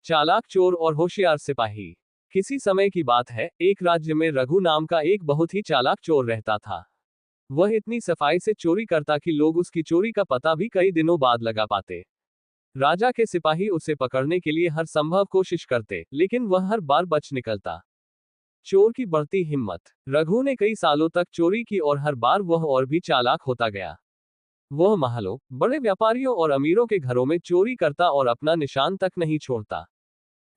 चालाक चोर और होशियार सिपाही। किसी समय की बात है, एक राज्य में रघु नाम का एक बहुत ही चालाक चोर रहता था। वह इतनी सफाई से चोरी करता कि लोग उसकी चोरी का पता भी कई दिनों बाद लगा पाते। राजा के सिपाही उसे पकड़ने के लिए हर संभव कोशिश करते, लेकिन वह हर बार बच निकलता। चोर की बढ़ती हिम्मत। रघु ने कई सालों तक चोरी की और हर बार वह और भी चालाक होता गया। वह महलों, बड़े व्यापारियों और अमीरों के घरों में चोरी करता और अपना निशान तक नहीं छोड़ता।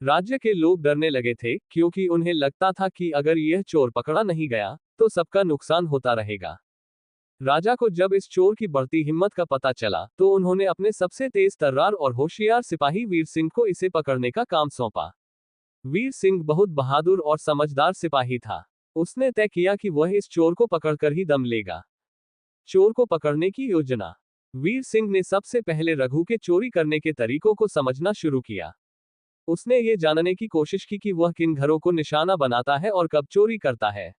राज्य के लोग डरने लगे थे, क्योंकि उन्हें लगता था कि अगर यह चोर पकड़ा नहीं गया, तो सबका नुकसान होता रहेगा। राजा को जब इस चोर की बढ़ती हिम्मत का पता चला, तो उन्होंने अपने सबसे तेज तर्रार और होशियार सिपाही वीर सिंह को इसे पकड़ने का काम सौंपा। वीर सिंह बहुत बहादुर और समझदार सिपाही था। उसने तय किया कि वह इस चोर को पकड़कर ही दम लेगा। चोर को पकड़ने की योजना। वीर सिंह ने सबसे पहले रघु के चोरी करने के तरीकों को समझना शुरू किया। उसने ये जानने की कोशिश की कि वह किन घरों को निशाना बनाता है और कब चोरी करता है।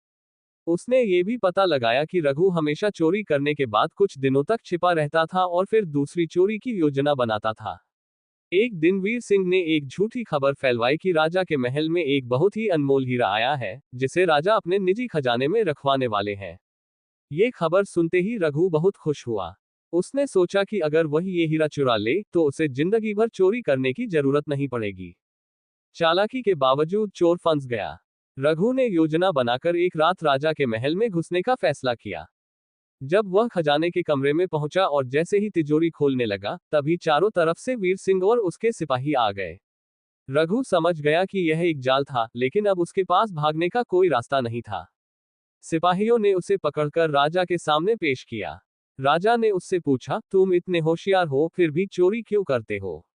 उसने ये भी पता लगाया कि रघु हमेशा चोरी करने के बाद कुछ दिनों तक छिपा रहता था और फिर दूसरी चोरी की योजना बनाता था। एक दिन वीर सिंह ने एक झूठी खबर फैलवाई कि राजा के महल में एक बहुत ही अनमोल हीरा आया है, जिसे राजा अपने निजी खजाने में रखवाने वाले हैं। ये खबर सुनते ही रघु बहुत खुश हुआ। उसने सोचा कि अगर वह ये हीरा चुरा ले, तो उसे जिंदगी भर चोरी करने की जरूरत नहीं पड़ेगी। चालाकी के बावजूद चोर फंस गया। रघु ने योजना बनाकर एक रात राजा के महल में घुसने का फैसला किया। जब वह खजाने के कमरे में पहुंचा और जैसे ही तिजोरी खोलने लगा, तभी चारों तरफ से वीर सिंह और उसके सिपाही आ गए। रघु समझ गया कि यह एक जाल था, लेकिन अब उसके पास भागने का कोई रास्ता नहीं था। सिपाहियों ने उसे पकड़कर राजा के सामने पेश किया। राजा ने उससे पूछा, तुम इतने होशियार हो, फिर भी चोरी क्यों करते हो?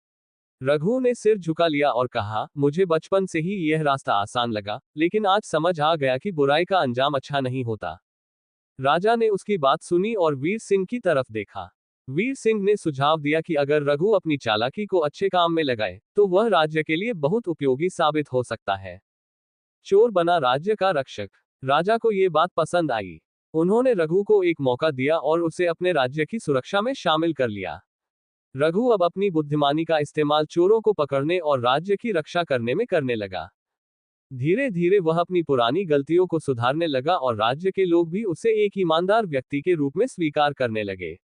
रघु ने सिर झुका लिया और कहा, मुझे बचपन से ही यह रास्ता आसान लगा, लेकिन आज समझ आ गया कि बुराई का अंजाम अच्छा नहीं होता। राजा ने उसकी बात सुनी और वीर सिंह की तरफ देखा। वीर सिंह ने सुझाव दिया कि अगर रघु अपनी चालाकी को अच्छे काम में लगाए, तो वह राज्य के लिए बहुत उपयोगी साबित हो सकता है। चोर बना राज्य का रक्षक। राजा को ये बात पसंद आई। उन्होंने रघु को एक मौका दिया और उसे अपने राज्य की सुरक्षा में शामिल कर लिया। रघु अब अपनी बुद्धिमानी का इस्तेमाल चोरों को पकड़ने और राज्य की रक्षा करने में करने लगा। धीरे धीरे वह अपनी पुरानी गलतियों को सुधारने लगा और राज्य के लोग भी उसे एक ईमानदार व्यक्ति के रूप में स्वीकार करने लगे।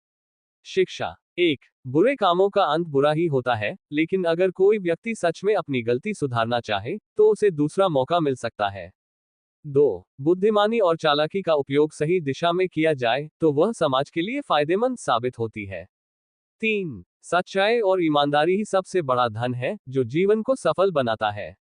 शिक्षा। 1. बुरे कामों का अंत बुरा ही होता है, लेकिन अगर कोई व्यक्ति सच में अपनी गलती सुधारना चाहे, तो उसे दूसरा मौका मिल सकता है। 2. बुद्धिमानी और चालाकी का उपयोग सही दिशा में किया जाए, तो वह समाज के लिए फायदेमंद साबित होती है। 3. सच्चाई और ईमानदारी ही सबसे बड़ा धन है, जो जीवन को सफल बनाता है।